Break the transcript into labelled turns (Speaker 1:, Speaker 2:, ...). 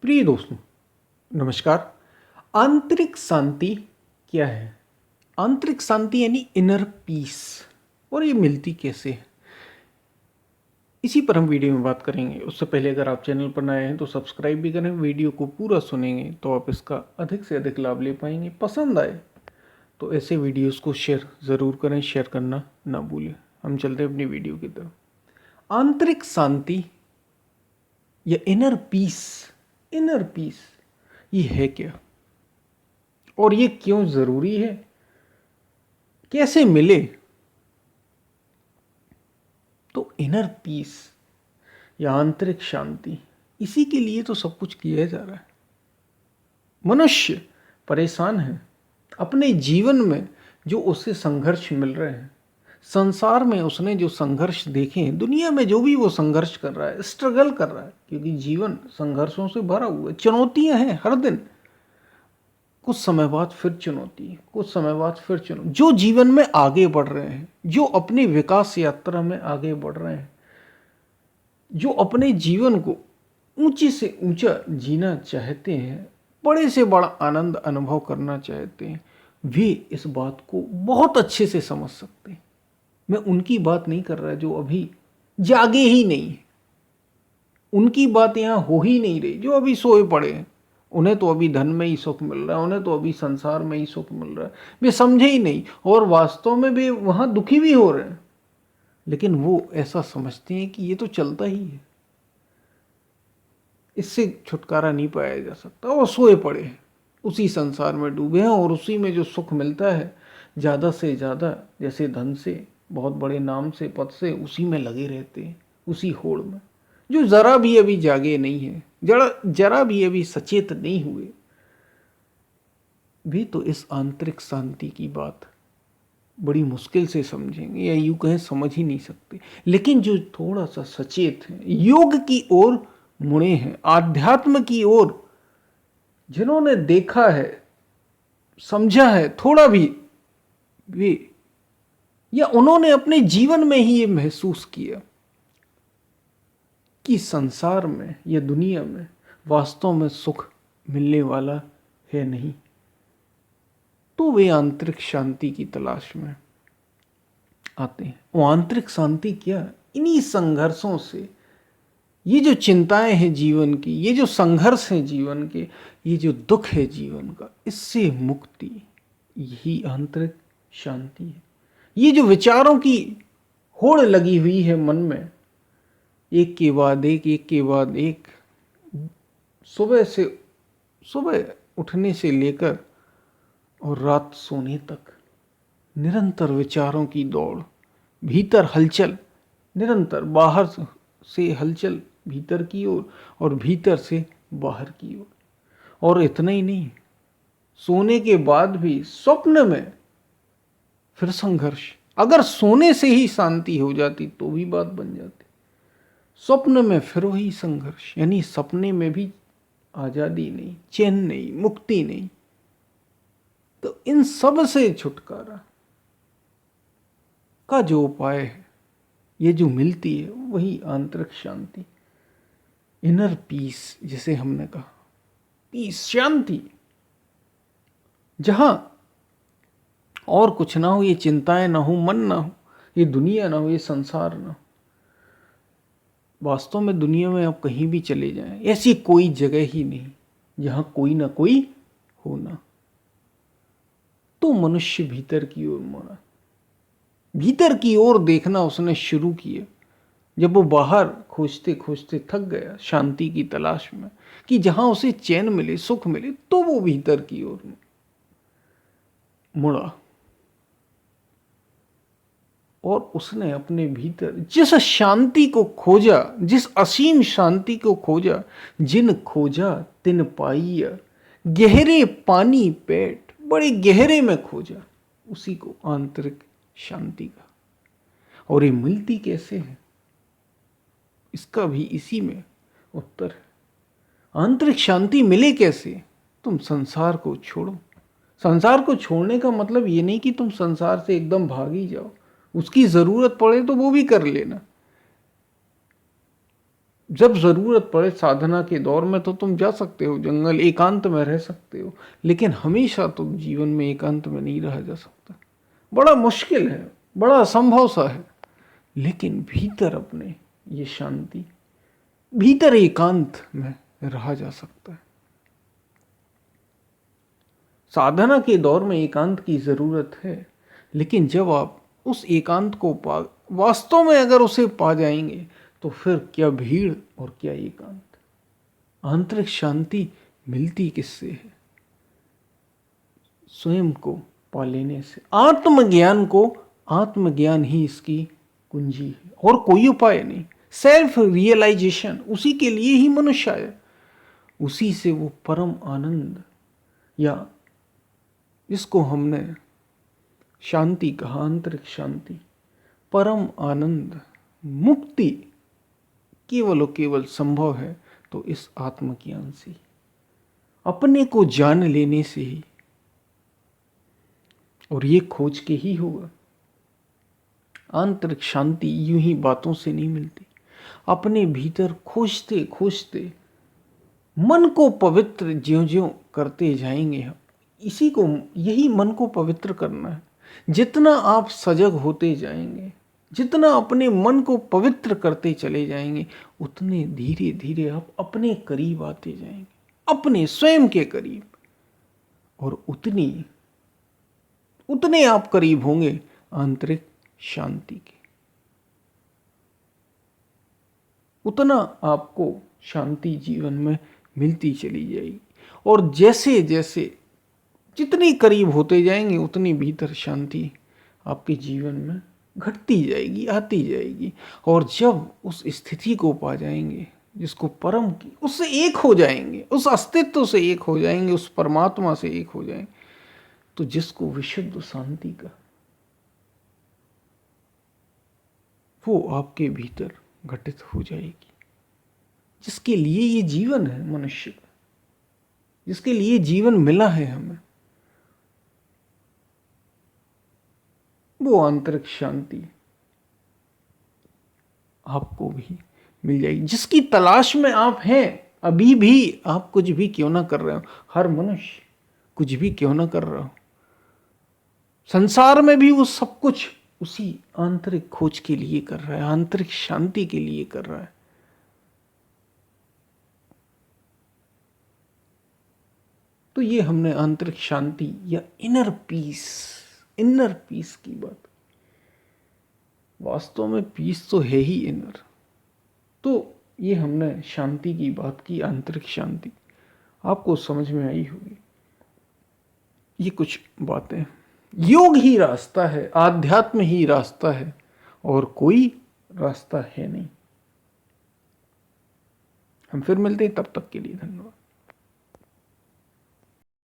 Speaker 1: प्रिय दोस्तों, नमस्कार। आंतरिक शांति क्या है? आंतरिक शांति यानी इनर पीस, और ये मिलती कैसे है, इसी पर हम वीडियो में बात करेंगे। उससे पहले अगर आप चैनल पर नए हैं तो सब्सक्राइब भी करें। वीडियो को पूरा सुनेंगे तो आप इसका अधिक से अधिक लाभ ले पाएंगे। पसंद आए तो ऐसे वीडियोस को शेयर ज़रूर करें, शेयर करना ना भूलें। हम चलते हैं अपनी वीडियो की तरफ। आंतरिक शांति या इनर पीस ये है क्या, और ये क्यों ज़रूरी है, कैसे मिले? तो इनर पीस या आंतरिक शांति, इसी के लिए तो सब कुछ किया जा रहा है। मनुष्य परेशान है अपने जीवन में, जो उससे संघर्ष मिल रहे हैं। संसार में उसने जो संघर्ष देखे हैं, दुनिया में जो भी वो संघर्ष कर रहा है, स्ट्रगल कर रहा है, क्योंकि जीवन संघर्षों से भरा हुआ है। चुनौतियां हैं हर दिन, कुछ समय बाद फिर चुनौती, कुछ समय बाद फिर चुनौती। जो जीवन में आगे बढ़ रहे हैं, जो अपनी विकास यात्रा में आगे बढ़ रहे हैं, जो अपने जीवन को ऊंचे से ऊंचा जीना चाहते हैं, बड़े से बड़ा आनंद अनुभव करना चाहते हैं, वे इस बात को बहुत अच्छे से समझ सकते हैं। मैं उनकी बात नहीं कर रहा जो अभी जागे ही नहीं है, उनकी बात यहाँ हो ही नहीं रही। जो अभी सोए पड़े हैं, उन्हें तो अभी धन में ही सुख मिल रहा है, उन्हें तो अभी संसार में ही सुख मिल रहा है। वे समझे ही नहीं, और वास्तव में वे वहाँ दुखी भी हो रहे हैं, लेकिन वो ऐसा समझते हैं कि ये तो चलता ही है, इससे छुटकारा नहीं पाया जा सकता। और सोए पड़े हैं, उसी संसार में डूबे हैं, और उसी में जो सुख मिलता है ज़्यादा से ज़्यादा, जैसे धन से, बहुत बड़े नाम से, पद से, उसी में लगे रहते हैं, उसी होड़ में। जो ज़रा भी अभी जागे नहीं है, जरा भी अभी सचेत नहीं हुए, भी तो इस आंतरिक शांति की बात बड़ी मुश्किल से समझेंगे, या यूँ कहें समझ ही नहीं सकते। लेकिन जो थोड़ा सा सचेत है, योग की ओर मुड़े हैं, आध्यात्म की ओर, जिन्होंने देखा है, समझा है थोड़ा भी, वे, या उन्होंने अपने जीवन में ही ये महसूस किया कि संसार में या दुनिया में वास्तव में सुख मिलने वाला है नहीं, तो वे आंतरिक शांति की तलाश में आते हैं। वो आंतरिक शांति क्या? इन्हीं संघर्षों से, ये जो चिंताएं हैं जीवन की, ये जो संघर्ष हैं जीवन के, ये जो दुख है जीवन का, इससे मुक्ति, यही आंतरिक शांति है। ये जो विचारों की होड़ लगी हुई है मन में, एक के बाद एक, सुबह उठने से लेकर और रात सोने तक निरंतर विचारों की दौड़, भीतर हलचल निरंतर, बाहर से हलचल भीतर की ओर और भीतर से बाहर की ओर। और इतना ही नहीं, सोने के बाद भी स्वप्न में फिर संघर्ष। अगर सोने से ही शांति हो जाती तो भी बात बन जाती, स्वप्न में फिर वही संघर्ष। यानी सपने में भी आजादी नहीं, चैन नहीं, मुक्ति नहीं। तो इन सब से छुटकारा का जो उपाय है, ये जो मिलती है, वही आंतरिक शांति, इनर पीस, जिसे हमने कहा, पीस, शांति, जहां और कुछ ना हो, ये चिंताएं ना हो, मन ना हो, ये दुनिया ना हो, ये संसार ना हो। वास्तव में दुनिया में आप कहीं भी चले जाएं, ऐसी कोई जगह ही नहीं जहां कोई ना कोई हो ना। तो मनुष्य भीतर की ओर मुड़ा, भीतर की ओर देखना उसने शुरू किया। जब वो बाहर खोजते खोजते थक गया शांति की तलाश में, कि जहां उसे चैन मिले, सुख मिले, तो वो भीतर की ओर मुड़ा, और उसने अपने भीतर जिस शांति को खोजा, जिस असीम शांति को खोजा, जिन खोजा तिन पाइया, गहरे पानी पेट, बड़े गहरे में खोजा, उसी को आंतरिक शांति का। और ये मिलती कैसे है, इसका भी इसी में उत्तर है। आंतरिक शांति मिले कैसे? तुम संसार को छोड़ो। संसार को छोड़ने का मतलब ये नहीं कि तुम संसार से एकदम भाग ही जाओ, उसकी जरूरत पड़े तो वो भी कर लेना, जब जरूरत पड़े साधना के दौर में तो तुम जा सकते हो जंगल, एकांत में रह सकते हो, लेकिन हमेशा तुम जीवन में एकांत में नहीं रहा जा सकता। बड़ा मुश्किल है, बड़ा असंभव सा है, लेकिन भीतर अपने ये शांति, भीतर एकांत में रहा जा सकता है। साधना के दौर में एकांत की जरूरत है, लेकिन जब आप उस एकांत को वास्तव में अगर उसे पा जाएंगे तो फिर क्या भीड़ और क्या एकांत। आंतरिक शांति मिलती किससे है? स्वयं को पा लेने से। आत्मज्ञान ही इसकी कुंजी है और कोई उपाय नहीं। सेल्फ रियलाइजेशन, उसी के लिए ही मनुष्य आया। उसी से वो परम आनंद, या जिसको हमने शांति कहा, आंतरिक शांति, परम आनंद, मुक्ति केवल और केवल संभव है तो इस आत्मज्ञान से, अपने को जान लेने से ही। और ये खोज के ही होगा। आंतरिक शांति यूं ही बातों से नहीं मिलती। अपने भीतर खोजते खोजते मन को पवित्र ज्यों ज्यों करते जाएंगे हम। इसी को, यही मन को पवित्र करना है। जितना आप सजग होते जाएंगे, जितना अपने मन को पवित्र करते चले जाएंगे, उतने धीरे धीरे आप अपने करीब आते जाएंगे, अपने स्वयं के करीब। और उतने आप करीब होंगे आंतरिक शांति के, उतना आपको शांति जीवन में मिलती चली जाएगी। और जैसे जैसे जितनी करीब होते जाएंगे उतनी भीतर शांति आपके जीवन में घटती जाएगी, आती जाएगी। और जब उस स्थिति को पा जाएंगे जिसको परम की, उससे एक हो जाएंगे, उस अस्तित्व से एक हो जाएंगे, उस परमात्मा से एक हो जाएंगे, तो जिसको विशुद्ध शांति का, वो आपके भीतर घटित हो जाएगी। जिसके लिए ये जीवन है मनुष्य का, जिसके लिए जीवन मिला है हमें, वो आंतरिक शांति आपको भी मिल जाएगी। जिसकी तलाश में आप हैं, अभी भी आप कुछ भी क्यों ना कर रहे हो, हर मनुष्य कुछ भी क्यों ना कर रहा हो, संसार में भी वो सब कुछ उसी आंतरिक खोज के लिए कर रहा है, आंतरिक शांति के लिए कर रहा है। तो ये हमने आंतरिक शांति या इनर पीस की बात। वास्तव में पीस तो है ही इनर। तो ये हमने शांति की बात की, आंतरिक शांति। आपको समझ में आई होगी। ये कुछ बातें, योग ही रास्ता है, आध्यात्म ही रास्ता है, और कोई रास्ता है नहीं। हम फिर मिलते हैं, तब तक के लिए धन्यवाद।